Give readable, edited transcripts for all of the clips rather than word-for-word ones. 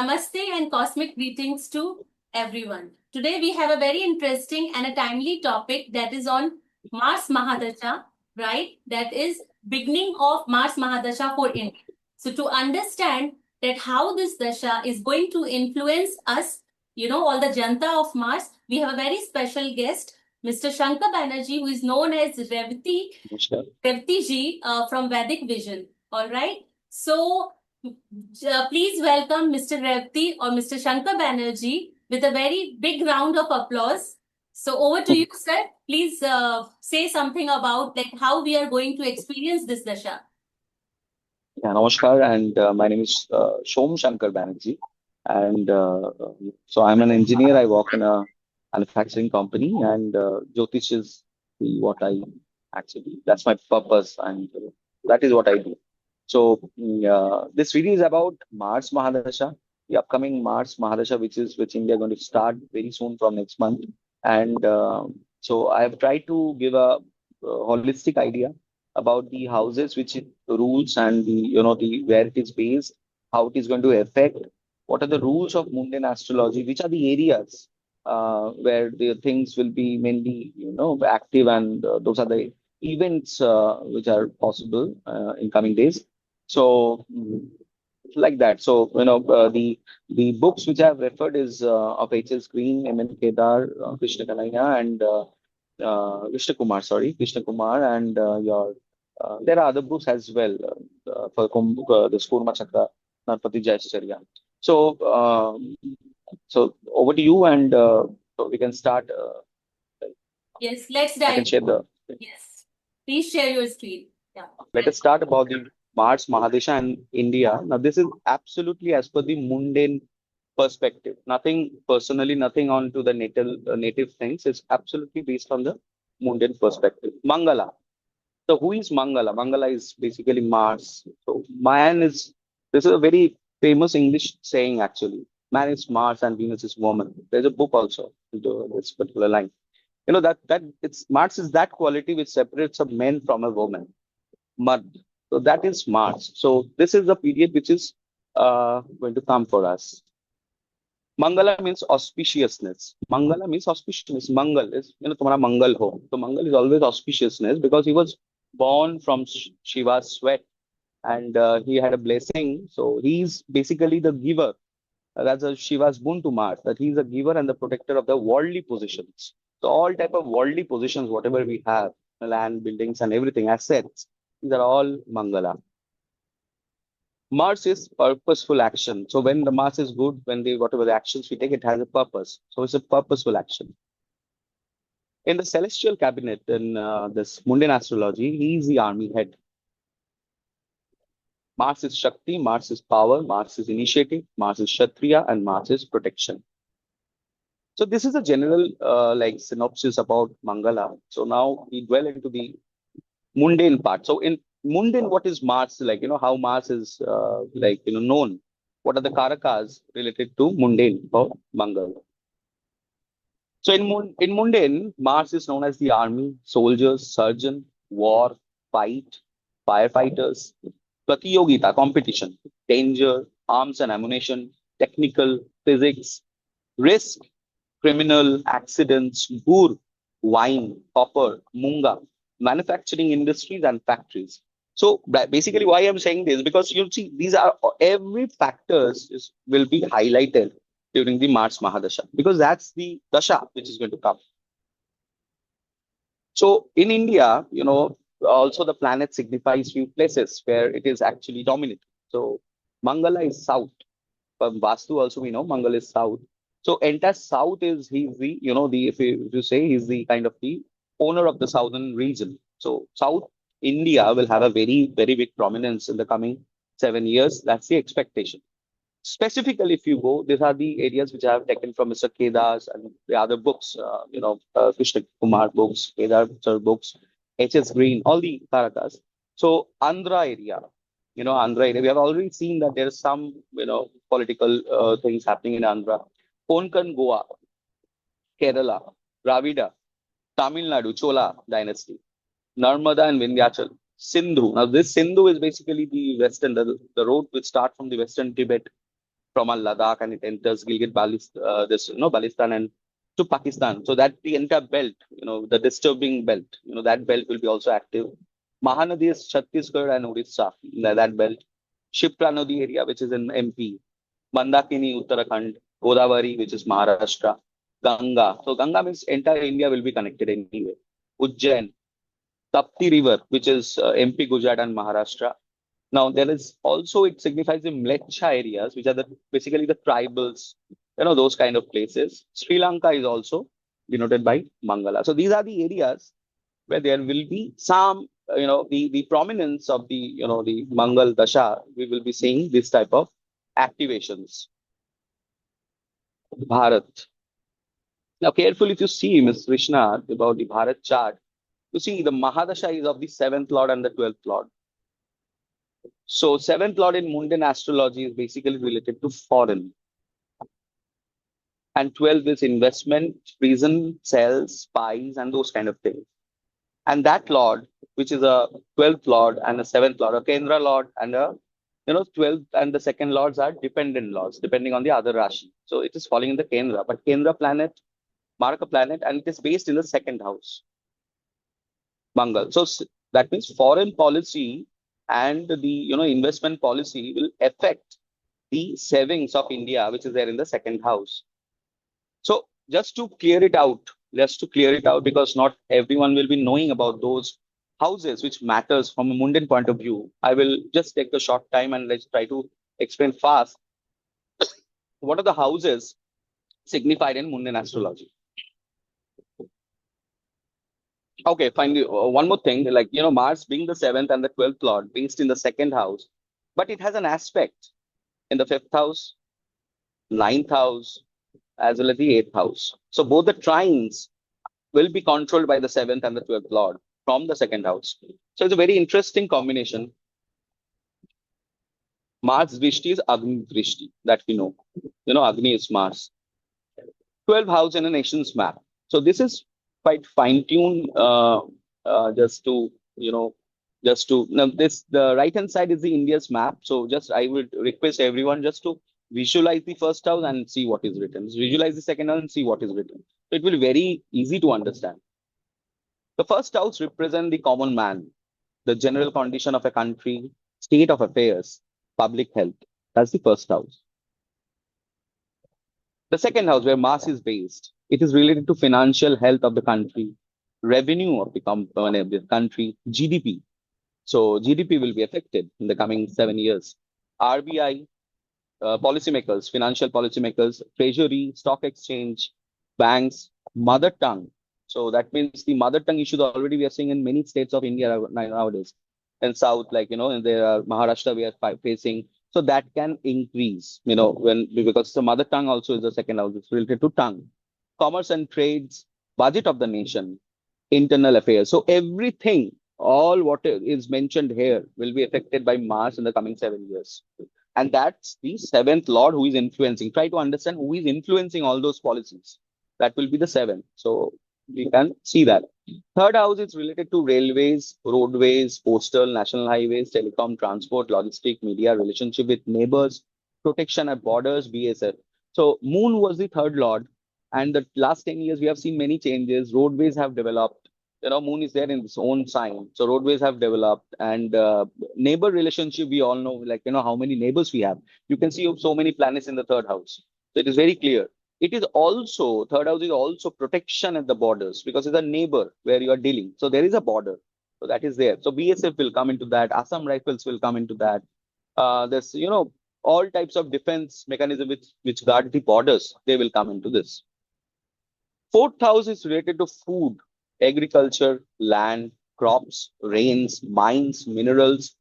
Namaste and cosmic greetings to everyone. Today we have a very interesting and a timely topic that is on Mars Mahadasha, right? That is beginning of Mars Mahadasha for India. So to understand that how this dasha is going to influence us, all the Janta of Mars, we have a very special guest, Mr. Shankar Banerjee, who is known as Revati ji from Vedic Vision. All right. So please welcome Mr. Revati or Mr. Shankar Banerjee with a very big round of applause. So over to you, sir. Please say something about like how we are going to experience this dasha. Yeah, Namaskar, and my name is Som Shankar Banarjee, and so I'm an engineer. I work in a manufacturing company, and Jyotish is what I actually that's my purpose, and that is what I do. So this video is about Mars Mahadasha, the upcoming Mars Mahadasha, which India going to start very soon from next month, and so I have tried to give a holistic idea about the houses which it rules and the where it is based, how it is going to affect, what are the rules of mundane astrology, which are the areas where the things will be mainly active, and those are the events which are possible in coming days. So like that. So the books which I have referred is of H.S. Green, M.N. Kedar, Krishna Kanaya, and Krishna Kumar, sorry, Krishna Kumar, and your there are other books as well the Skurma Chakra, Narpati Jayacharya. So, so over to you, and so we can start. Yes, let's I can dive. share the. Yes, please share your screen. Yeah. Let us start about the Mars Mahadesha and India. Now, this is absolutely as per the mundane perspective. Nothing personally, nothing on to the native things. It's absolutely based on the mundane perspective. Mangala. So who is Mangala? Mangala is basically Mars. So man is this is a very famous English saying actually. Man is Mars and Venus is woman. There's a book also into this particular line. That it's Mars is that quality which separates a man from a woman. Mud. So that is Mars. So this is the period which is going to come for us. Mangala means auspiciousness. Mangala means auspiciousness. Mangal is, tumhara Mangal ho. So Mangal is always auspiciousness because he was born from Shiva's sweat, and he had a blessing. So he's basically the giver. That's a Shiva's boon to Mars, that he's a giver and the protector of the worldly positions. So all type of worldly positions, whatever we have, land, buildings, and everything, assets, these are all Mangala. Mars is purposeful action. So when the Mars is good, when the whatever the actions we take, it has a purpose. So it's a purposeful action. In the celestial cabinet, in this mundane astrology, he is the army head. Mars is Shakti, Mars is power, Mars is initiative, Mars is Kshatriya, and Mars is protection. So this is a general like synopsis about Mangala. So now we dwell into the mundane part. So in mundane, what is Mars like? How Mars is known. What are the karakas related to mundane or Mangala? So in mundane, Mars is known as the army, soldiers, surgeon, war, fight, firefighters, pratiyogita, competition, danger, arms and ammunition, technical, physics, risk, criminal, accidents, gur, wine, copper, munga, manufacturing industries and factories. So basically, why I'm saying this because you'll see these are every factors will be highlighted during the Mars Mahadasha because that's the dasha which is going to come. So in India, also the planet signifies few places where it is actually dominant. So Mangala is south. From Vastu also we know Mangal is south. So entire south is he's the the if you say he's the kind of the owner of the southern region. So South India will have a very big prominence in the coming 7 years. That's the expectation. Specifically, if you go, these are the areas which I have taken from Mr. Kedar's and the other books, Krishna Kumar books, Kedar sir books, H.S. Green, all the Karakas. So Andhra area, Andhra area, we have already seen that there is some, political things happening in Andhra. Konkan, Goa, Kerala, Dravida, Tamil Nadu, Chola dynasty, Narmada and Vindhyachal, Sindhu. Now, this Sindhu is basically the western, the road which start from the western Tibet from Ladakh, and it enters Gilgit Baltistan and to Pakistan. So that the entire belt, the disturbing belt, that belt will be also active. Mahanadi is Chhattisgarh and Odisha, that belt. Shipra Nadi area, which is in MP. Mandakini, Uttarakhand. Godavari, which is Maharashtra. Ganga. So Ganga means entire India will be connected anyway. Ujjain, Tapti River, which is MP, Gujarat, and Maharashtra. Now there is also, it signifies the Mlecha areas, which are basically the tribals, those kind of places. Sri Lanka is also denoted by Mangala. So these are the areas where there will be some, the prominence of the Mangal Dasha. We will be seeing this type of activations. Bharat. Now, careful if you see, Ms. Krishna, about the Bharat chart, you see the Mahadasha is of the seventh lord and the 12th lord. So, seventh lord in Mundane astrology is basically related to foreign, and 12 is investment, prison, cells, spies, and those kind of things. And that lord, which is a 12th lord and a seventh lord, a Kendra lord, and a 12th and the second lords are dependent lords, depending on the other Rashi. So it is falling in the Kendra, but Kendra planet, Mark a planet, and it is based in the second house, Mangal. So that means foreign policy and the investment policy will affect the savings of India, which is there in the second house. So just to clear it out, because not everyone will be knowing about those houses, which matters from a mundane point of view. I will just take a short time and let's try to explain fast what are the houses signified in mundane astrology. Okay, finally, one more thing, like, Mars being the seventh and the 12th lord based in the second house, but it has an aspect in the fifth house, ninth house, as well as the eighth house. So both the trines will be controlled by the seventh and the 12th lord from the second house. So it's a very interesting combination. Mars Drishti is Agni Drishti, that we know. Agni is Mars. 12th house in a nation's map. So this is quite fine-tuned, just to, now this, the right-hand side is the India's map. So just, I would request everyone just to visualize the first house and see what is written. Visualize the second house and see what is written. So it will be very easy to understand. The first house represents the common man, the general condition of a country, state of affairs, public health. That's the first house. The second house, where Mars is based, it is related to financial health of the country, revenue of the country, GDP. So GDP will be affected in the coming 7 years. RBI, policymakers, financial policymakers, treasury, stock exchange, banks, mother tongue. So that means the mother tongue issues already we are seeing in many states of India nowadays. In South, like, in the Maharashtra, we are facing. So that can increase, because the mother tongue also is the second house. It's related to tongue. Commerce and trades, budget of the nation, internal affairs. So everything, all what is mentioned here will be affected by Mars in the coming 7 years. And that's the seventh lord who is influencing. Try to understand who is influencing all those policies. That will be the seventh. So we can see that. Third house is related to railways, roadways, postal, national highways, telecom, transport, logistic, media, relationship with neighbors, protection at borders, BSF. So Moon was the third lord. And the last 10 years, we have seen many changes. Roadways have developed. Moon is there in its own sign. So roadways have developed, and neighbor relationship, we all know, like, how many neighbors we have. You can see so many planets in the third house. So it is very clear. It is also, third house is also protection at the borders, because it's a neighbor where you are dealing. So there is a border. So that is there. So BSF will come into that. Assam Rifles will come into that. There's, all types of defense mechanism which guard the borders. They will come into this. Fourth house is related to food, agriculture, land, crops, rains, mines, minerals,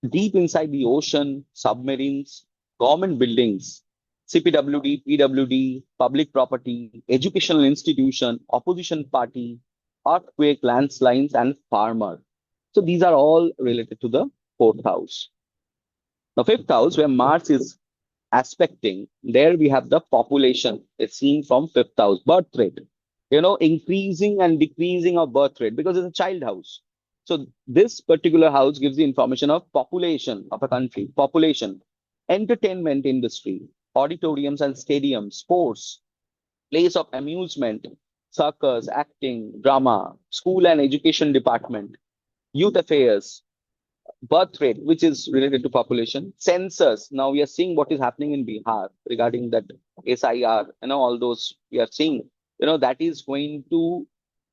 deep inside the ocean, submarines, government buildings, CPWD, PWD, public property, educational institution, opposition party, earthquake, landslides, and farmer. So these are all related to the fourth house. The fifth house, where Mars is aspecting, there we have the population. It's seen from fifth house, birth rate. Increasing and decreasing of birth rate, because it's a child house. So this particular house gives the information of population of a country, population, entertainment industry, auditoriums and stadiums, sports, place of amusement, circus, acting, drama, school and education department, youth affairs, birth rate, which is related to population, census. Now we are seeing what is happening in Bihar regarding that SIR, all those we are seeing, that is going to,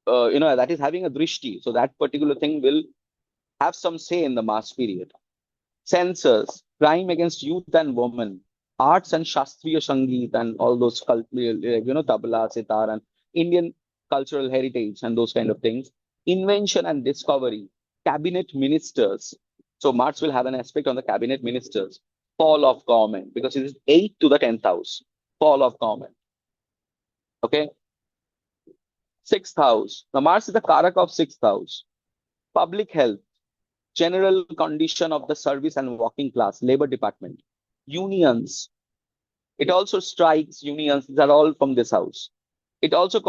that is having a drishti. So that particular thing will have some say in the Mars period. Census, crime against youth and women, arts and Shastriya Sangeet and all those, tabla, sitar and Indian cultural heritage and those kind of things, invention and discovery, cabinet ministers. So Mars will have an aspect on the cabinet ministers, fall of government, because it is 8 to the 10th house, fall of government. Okay. Sixth house. Now Mars is the Karak of sixth house. Public health, general condition of the service and working class, labor department, unions. It also strikes unions. These are all from this house. It also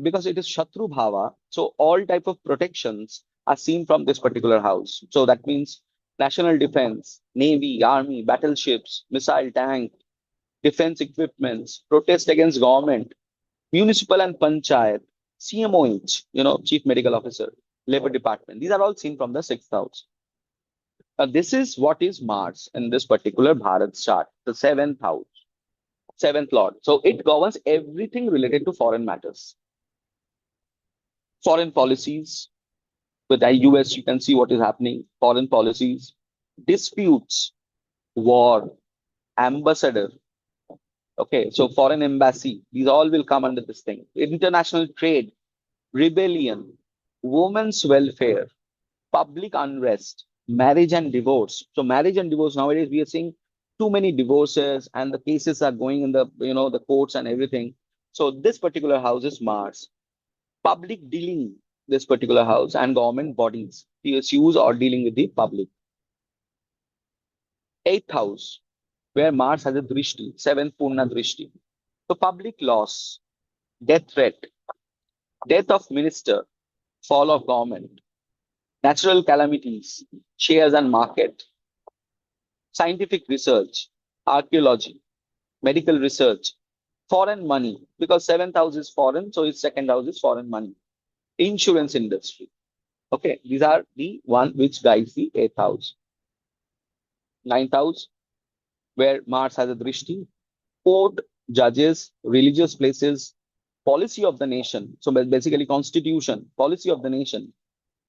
because it is Shatru Bhava, so all type of protections are seen from this particular house. So that means national defense, navy, army, battleships, missile tank, defense equipments, protest against government, municipal and panchayat, CMOH, chief medical officer, labor department. These are all seen from the sixth house. This is what is Mars in this particular Bharat chart, the seventh house, seventh lord. So it governs everything related to foreign matters, foreign policies. With the US, you can see what is happening, foreign policies, disputes, war, ambassador. Okay, so foreign embassy, these all will come under this thing. International trade, rebellion, women's welfare, public unrest, marriage and divorce. So marriage and divorce, nowadays we are seeing too many divorces and the cases are going in the, the courts and everything. So this particular house is Mars. Public dealing, this particular house, and government bodies, PSUs, or dealing with the public. Eighth house, where Mars has a drishti, seventh Purna drishti. So public loss, death threat, death of minister, fall of government, natural calamities, shares and market, scientific research, archaeology, medical research, foreign money, because seventh house is foreign, so its second house is foreign money, insurance industry. Okay, these are the one which guides the eighth house. Ninth house, where Mars has a drishti, court, judges, religious places, policy of the nation. So basically, constitution, policy of the nation,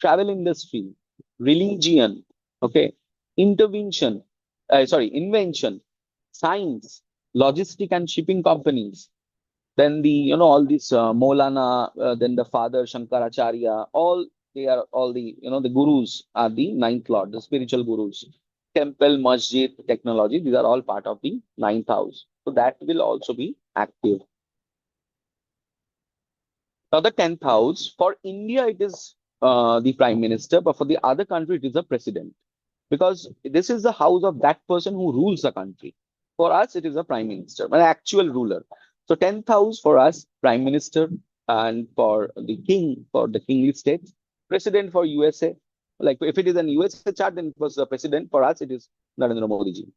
travel industry, religion, okay, intervention, invention, science, logistic and shipping companies. Then all these Maulana, then the father Shankaracharya, all they are all the gurus are the ninth lord, the spiritual gurus. Temple, masjid, technology, these are all part of the ninth house. So that will also be active. Now the 10th house, for India, it is the prime minister, but for the other country, it is the president. Because this is the house of that person who rules the country. For us, it is a prime minister, an actual ruler. So 10th house for us, prime minister, and for the king, for the kingly states, president for USA. Like if it is an USA chart, then it was the president. For us, it is Narendra Modi ji,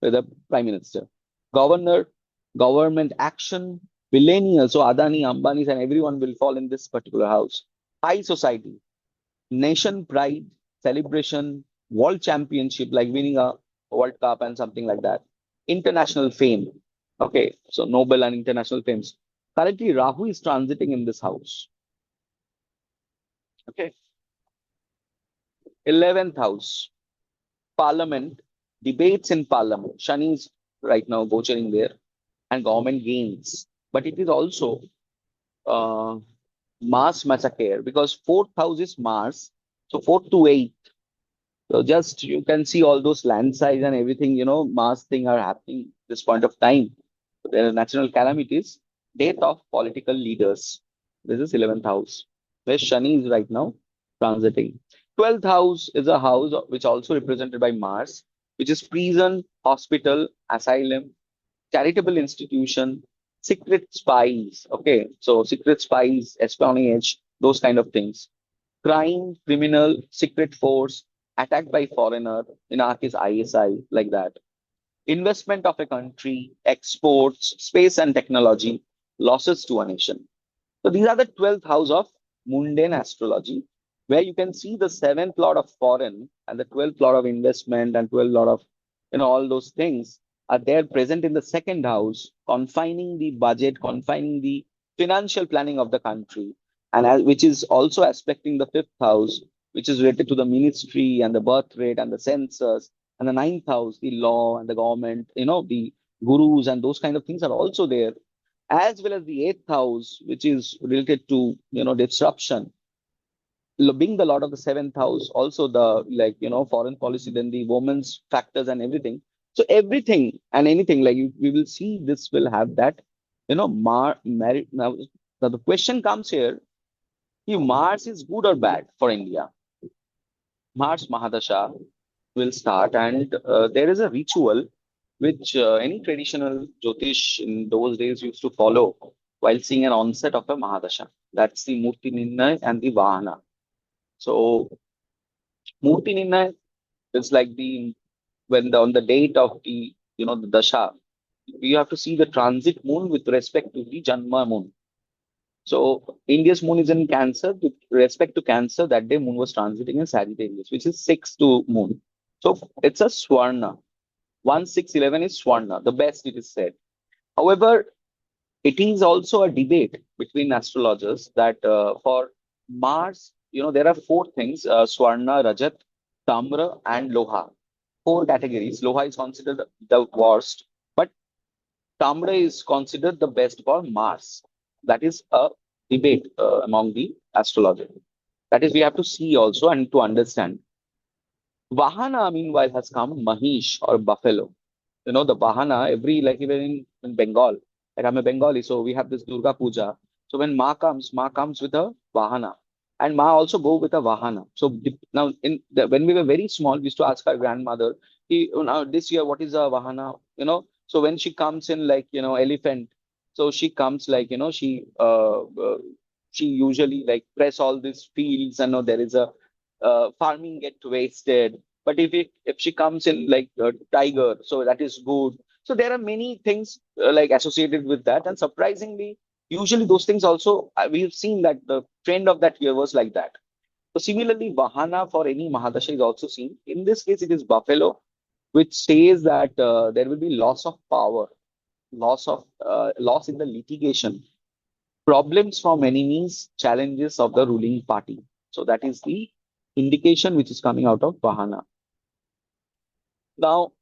the prime minister. Governor, government action, millennials, so Adani, Ambanis, and everyone will fall in this particular house. High society, nation pride, celebration, world championship, like winning a World Cup and something like that. International fame. Okay, so Nobel and international fames. Currently, Rahu is transiting in this house. Okay. 11th house, parliament, debates in parliament. Shani is right now gochering there, and government gains. But it is also Mars massacre, because fourth house is Mars. So 4th to 8th. So just you can see all those landslides and everything, Mars thing are happening this point of time. There are natural calamities, death of political leaders. This is 11th house, where Shani is right now transiting. 12th house is a house which also represented by Mars, which is prison, hospital, asylum, charitable institution, secret spies. Okay, so secret spies, espionage, those kind of things. Crime, criminal, secret force, attacked by foreigner. In our case, ISI, like that. investment of a country, exports, space and technology, losses to a nation. So these are the 12th house of mundane astrology, where you can see the seventh lord of foreign and the 12th lord of investment and 12th lord of all those things are there present in the second house, confining the budget, confining the financial planning of the country, and which is also aspecting the fifth house, which is related to the ministry and the birth rate and the census, and the ninth house, the law and the government, the gurus and those kind of things are also there, as well as the eighth house, which is related to disruption, being the lord of the seventh house, also the foreign policy, then the women's factors and everything. So everything and anything we will see this will have that merit. Now the question comes here: if Mars is good or bad for India? Mars Mahadasha will start, and there is a ritual which any traditional Jyotish in those days used to follow while seeing an onset of a Mahadasha. That's the Murti Nirnay and the Vahana. So Murti Nirnay is like on the date of the Dasha, you have to see the transit moon with respect to the Janma moon. So India's moon is in Cancer. With respect to Cancer, that day moon was transiting in Sagittarius, which is 6 to moon. So it's a Swarna. 1, 6, 11 is Swarna, the best it is said. However, it is also a debate between astrologers that for Mars, there are four things: Swarna, Rajat, Tamra, and Loha. Four categories. Loha is considered the worst, but Tamra is considered the best for Mars. That is a debate among the astrologers. That is, we have to see also and to understand. Vahana, meanwhile, has come Mahish or buffalo. The Vahana, even in Bengal, like I'm a Bengali, so we have this Durga Puja. So when Ma comes with a Vahana. And Ma also go with a Vahana. So now, when we were very small, we used to ask our grandmother, now this year, what is a Vahana? So when she comes in elephant, so she comes she usually press all these fields and there is a farming get wasted. But if she comes in tiger, so that is good. So there are many things associated with that, and surprisingly, usually those things also we've seen that the trend of that year was like that. So similarly, Vahana for any Mahadasha is also seen. In this case, it is buffalo, which says that there will be loss of power, loss in the litigation, problems from enemies, challenges of the ruling party. So that is the indication which is coming out of Vahana. Now,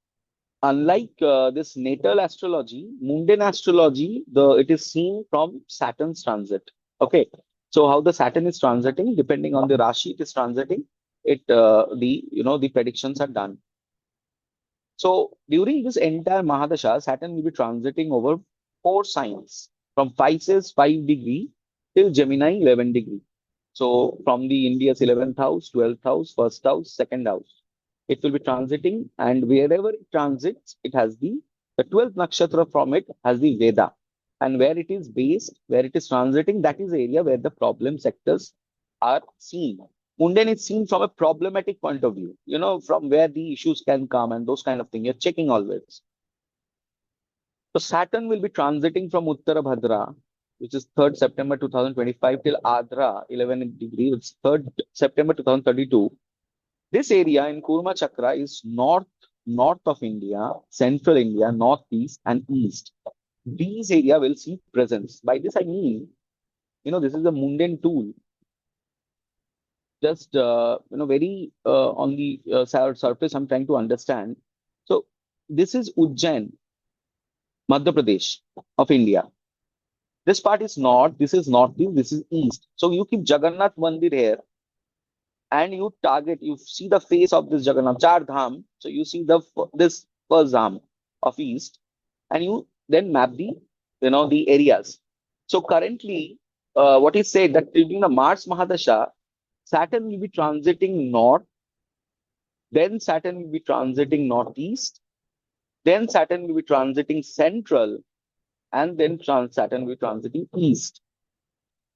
unlike this natal astrology, mundane astrology, it is seen from Saturn's transit. Okay, so how the Saturn is transiting, depending on the Rashi it is transiting, the predictions are done. So during this entire Mahadasha, Saturn will be transiting over four signs from Pisces 5 degree till Gemini 11 degree. So from the India's 11th house, 12th house, first house, second house, it will be transiting, and wherever it transits, it has the 12th nakshatra from it has the Veda, and where it is based, where it is transiting, that is the area where the problem sectors are seen. Mundane is seen from a problematic point of view, from where the issues can come and those kind of things. You're checking always. So Saturn will be transiting from Uttara Bhadra, which is 3rd September 2025, till Adra 11 degree, which is 3rd September 2032. This area in Kurma Chakra is north of India, central India, northeast, and east. These area will see presence. By this I mean, this is a mundane tool. Just very on the surface, I'm trying to understand. So this is Ujjain, Madhya Pradesh of India. This part is north, this is northeast, this is east. So you keep Jagannath Mandir here, and you see the face of this Jagannath Char Dham. So you see this first Dham of east, and you then map the areas. So currently, what is said that during the Mars Mahadasha, Saturn will be transiting north, then Saturn will be transiting northeast, then Saturn will be transiting central, and then Saturn will be transiting east.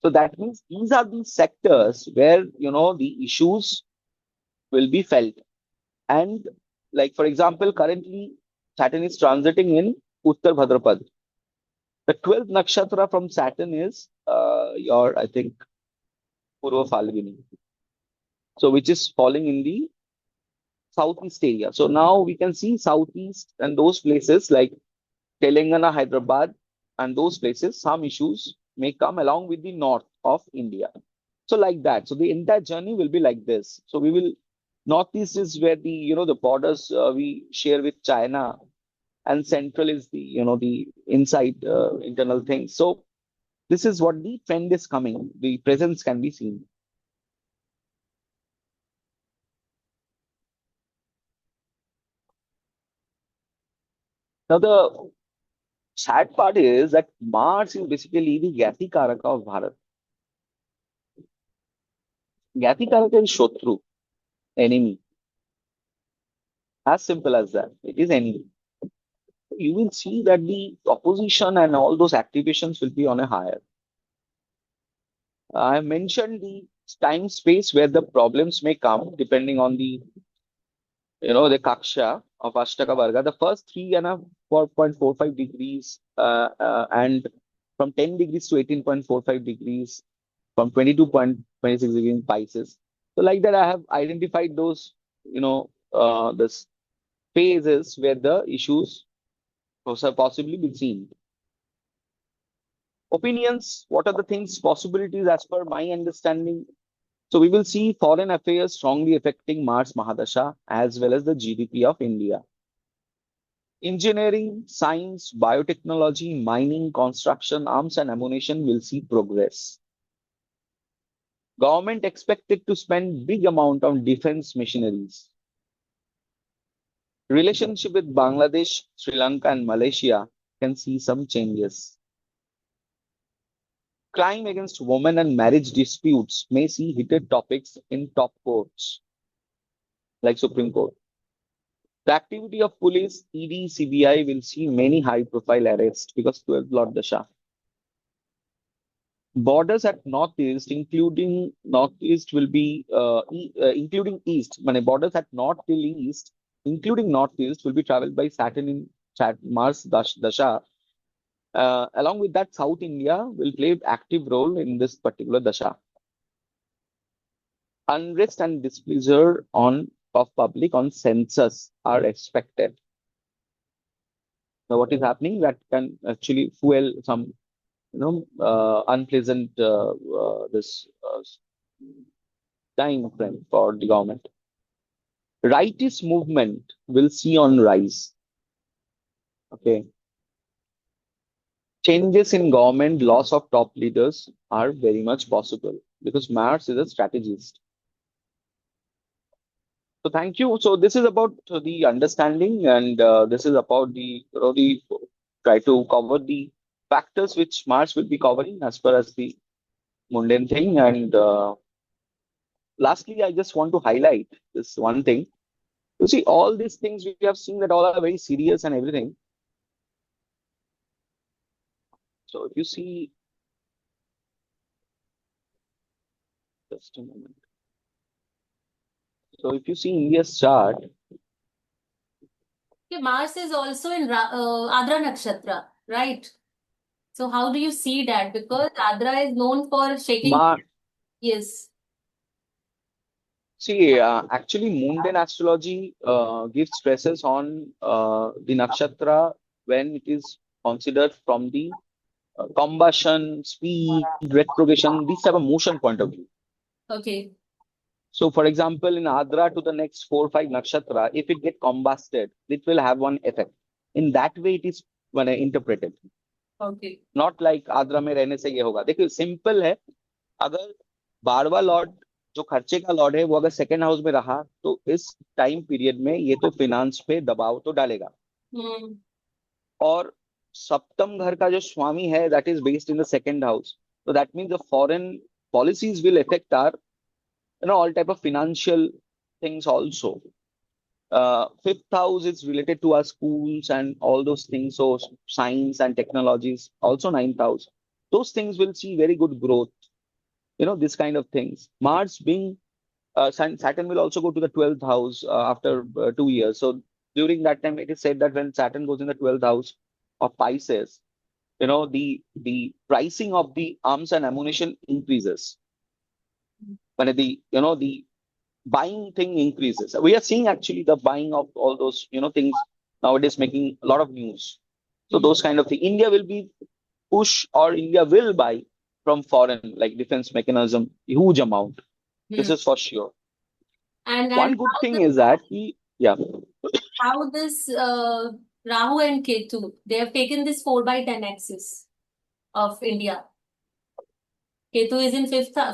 So that means these are the sectors where the issues will be felt. And for example, currently Saturn is transiting in Uttar Bhadrapad. The 12th nakshatra from Saturn is your, I think, Purva Falguni. So which is falling in the southeast area. So now we can see southeast and those places like Telangana, Hyderabad, and those places, some issues may come along with the north of India. So like that. So the entire journey will be like this. So we will northeast is where the the borders we share with China, and central is the the inside internal things. So this is what the trend is coming. The presence can be seen. Now the sad part is that Mars is basically the Gati Karaka of Bharat. Gati Karaka is Shotru, enemy. As simple as that. It is enemy. You will see that the opposition and all those activations will be on a higher. I mentioned the time space where the problems may come depending on the the Kaksha of Ashtaka Varga. The first three and a 4.45 degrees and from 10 degrees to 18.45 degrees, from 22.26 degrees in Pisces. So like that, I have identified those, this phases where the issues possibly be seen. Opinions, what are the things, possibilities as per my understanding? So we will see foreign affairs strongly affecting Mars Mahadasha as well as the GDP of India. Engineering, science, biotechnology, mining, construction, arms and ammunition will see progress. Government expected to spend big amount on defense machineries. Relationship with Bangladesh, Sri Lanka and Malaysia can see some changes. Crime against women and marriage disputes may see heated topics in top courts like Supreme Court. The activity of police, ED, CBI will see many high-profile arrests because 12th Lord Dasha. Borders at northeast, including northeast, will be including east. Borders at north till east, including northeast, will be traveled by Saturn in Mars Dasha. Along with that, South India will play an active role in this particular Dasha. Unrest and displeasure of public on census are expected. Now, what is happening that can actually fuel some, unpleasant this time frame for the government. Rightist movement will see on rise. Okay. Changes in government, loss of top leaders are very much possible because Mars is a strategist. So thank you. So this is about the understanding, and this is about the try to cover the factors which Mars will be covering as far as the mundane thing. And lastly, I just want to highlight this one thing. You see, all these things we have seen that all are very serious and everything. So if you see, just a moment. So if you see India's chart, Okay, Mars is also in Adra Nakshatra, right? So how do you see that? Because Adra is known for shaking. Yes. See, actually, mundane astrology gives stresses on the nakshatra when it is considered from the combustion, speed, retrogression, these type of motion point of view. Okay. So, for example, in Adra to the next 4 5 nakshatra, if it get combusted, it will have one effect. In that way, it is when interpreted. Okay. Not like Adra में रहने से ये होगा. देखिए simple है. अगर 12वां Lord जो खर्चे का लॉर्ड है वो अगर सेकेंड हाउस में रहा तो इस टाइम पीरियड में ये तो फिनांस पे दबाव तो डालेगा. और सप्तम घर का जो स्वामी है that is based in the second house. So that means the foreign policies will affect our all type of financial things also. Fifth house is related to our schools and all those things. So science and technologies, also ninth house. Those things will see very good growth. This kind of things. Mars being Saturn will also go to the 12th house after 2 years. So during that time, it is said that when Saturn goes in the 12th house of Pisces, the pricing of the arms and ammunition increases. When the buying thing increases. We are seeing actually the buying of all those, things nowadays making a lot of news. So Hmm. those kind of things. India will be push or India will buy from foreign, like defense mechanism, huge amount. This Hmm. is for sure. And One good thing is that yeah, how this Rahu and Ketu, they have taken this 4/10 axis of India. Ketu is in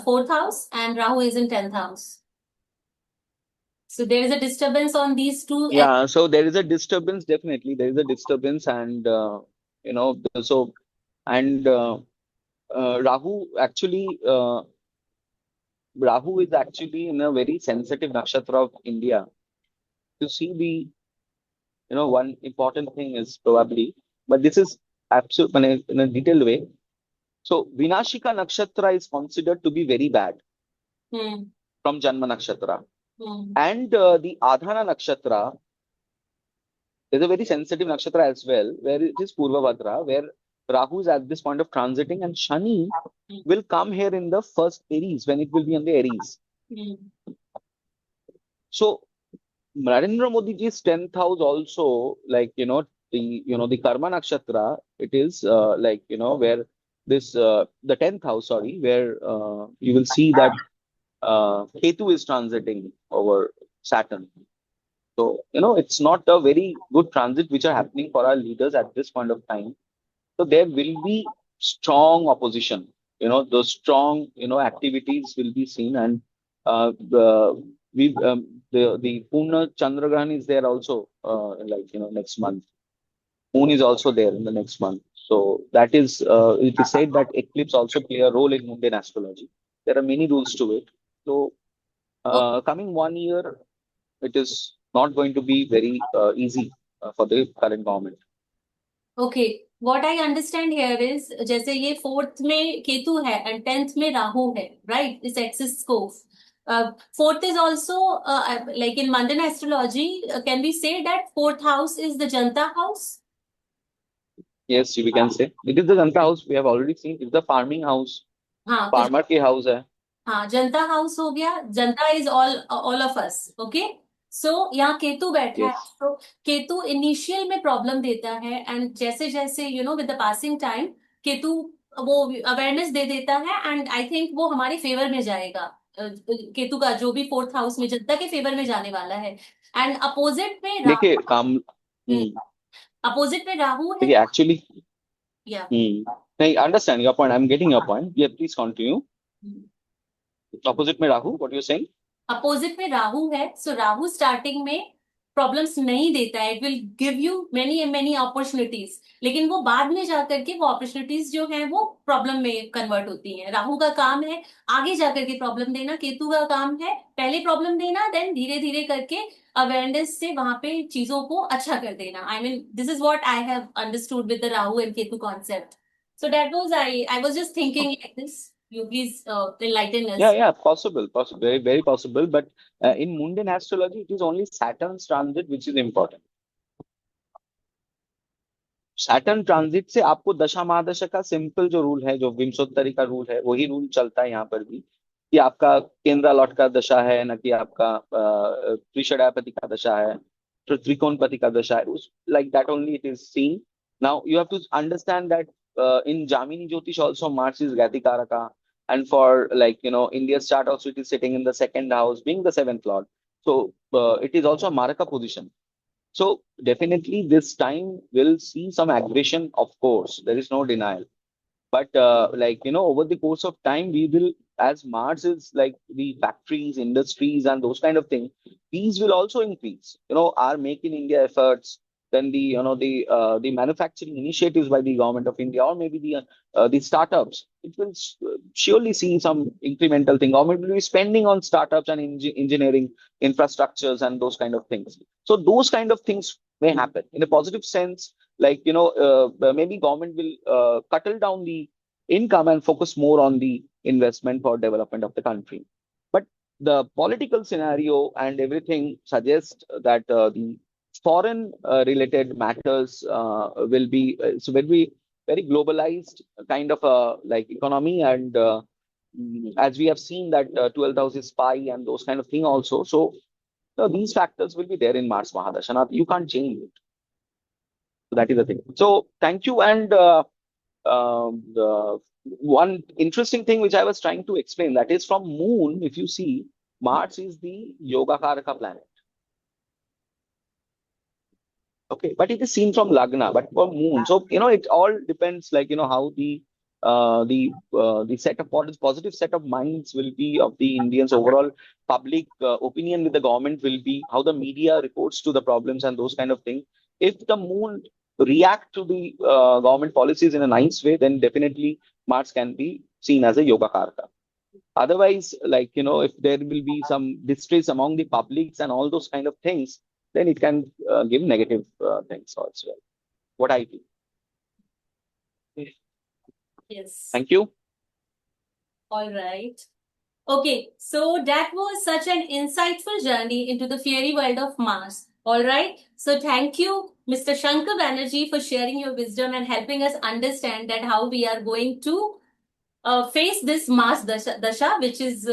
fourth house and Rahu is in 10th house. So there is a disturbance on these two. yeah. So there is a disturbance, definitely. There is a disturbance, and so and Rahu is actually in a very sensitive nakshatra of India. To see the one important thing is probably, but this is absolute in a detailed way. So Vinashika nakshatra is considered to be very bad Hmm. from Janma nakshatra, Hmm. and the Adhana nakshatra is a very sensitive nakshatra as well, where it is Purva Bhadra, where Rahu is at this point of transiting, and Shani will come here in the first Aries when it will be on the Aries. Hmm. So Narendra Modi ji's 10th house also, like, the Karma Nakshatra, it is like, where this, the 10th house, sorry, where you will see that Ketu is transiting over Saturn. So, it's not a very good transit which are happening for our leaders at this point of time. So there will be strong opposition. Those strong, activities will be seen, and the Purna Chandragrahan is there also, like next month. Moon is also there in the next month. So that is, it is said that eclipse also play a role in mundane astrology. There are many rules to it. So coming 1 year, it is not going to be very easy for the current government. Okay what I understand here is जैसे ये fourth में केतु है and tenth में राहु है right इस axis को fourth is also like in Mandan astrology can be say that fourth house is the Janata house Yes, we can say it is the Janta house. We have already seen it's the farming house. हाँ तो Farmer के house है. हाँ जनता house हो गया जनता is all of us okay so यहाँ केतु बैठा है Yes. तो केतु इनिशियल में प्रॉब्लम देता है एंड जैसे जैसे with the passing time Ketu वो अवेयरनेस दे देता है एंड आई थिंक वो हमारे फेवर में जाएगा केतु का जो भी फोर्थ हाउस में जनता के फेवर में जाने वाला है एंड अपोजिट में देखिए राहु काम अपोजिट में राहु है देखिए एक्चुअली या नहीं understand your point I am getting your point ये प्लीज कंटिन्यू ऑपोजिट में Rahu what you saying opposite में राहु है सो राहु स्टार्टिंग में प्रॉब्लम्स नहीं देता है it will give you many many opportunities लेकिन वो बाद में जाकर के वो अपॉर्चुनिटीज जो हैं वो प्रॉब्लम में कन्वर्ट होती हैं राहु का काम है आगे जाकर के प्रॉब्लम देना केतु का काम है पहले प्रॉब्लम देना देन धीरे धीरे करके अवेयरनेस से वहां पे चीजों को अच्छा कर देना I mean this is what I have understood with the Rahu and Ketu concept so that was I was just thinking like this you please enlighten us. Yeah, possible, very, very possible. But in mundane astrology, it is only Saturn's transit which is important. Saturn transit से आपको दशा महादशा का simple जो rule है जो विंशोत्तरी का rule है वही रूल चलता है यहाँ पर भी कि आपका केंद्र लॉट का दशा है न कि आपका त्रिषडापति का दशा है त्रिकोणपति का दशा है उस like that only it is seen now you have to understand that in Jamini Jyotish also Mars is Gati Karaka, and for like India's chart also it is sitting in the second house being the seventh lord, so it is also a Maraka position. So definitely this time will see some aggression, of course, there is no denial. But over the course of time, we will, as Mars is like the factories, industries, and those kind of things, these will also increase. Our Make in India efforts, then the manufacturing initiatives by the government of India, or maybe the startups. It will surely see some incremental thing. Government will be spending on startups and engineering infrastructures and those kind of things. So those kind of things may happen in a positive sense, like maybe government will cuttle down the income and focus more on the investment for development of the country. But the political scenario and everything suggests that the foreign related matters will be very globalized kind of a like economy, and as we have seen that 12th house is spy and those kind of thing also. So these factors will be there in Mars Mahadasha. Now, you can't change it. So that is the thing. So thank you. And the one interesting thing which I was trying to explain, that is from Moon, if you see, Mars is the Yoga Karaka planet. Okay, but it is seen from Lagna, but for Moon. So, it all depends, like, how the set of positive set of minds will be of the Indians, overall public opinion with the government will be, how the media reports to the problems and those kind of things. If the Moon react to the government policies in a nice way, then definitely Mars can be seen as a Yoga Karaka. Otherwise, like, if there will be some distress among the publics and all those kind of things, then it can give negative things as well. What I feel. Yes. Thank you. All right. Okay, so that was such an insightful journey into the fairy world of Mars. All right. So thank you, Mr. Shankar Banerjee, for sharing your wisdom and helping us understand that how we are going to face this Mars Dasha, which is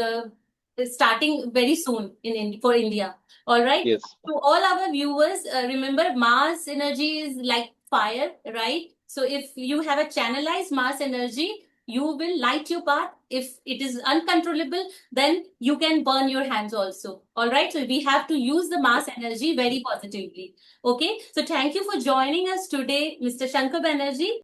starting very soon for India. All right. Yes. To all our viewers, remember Mars energy is like fire, right? So if you have a channelized Mars energy, you will light your path. If it is uncontrollable, then you can burn your hands also. All right. So we have to use the Mars energy very positively. Okay. So thank you for joining us today, Mr. Shankar Banerjee.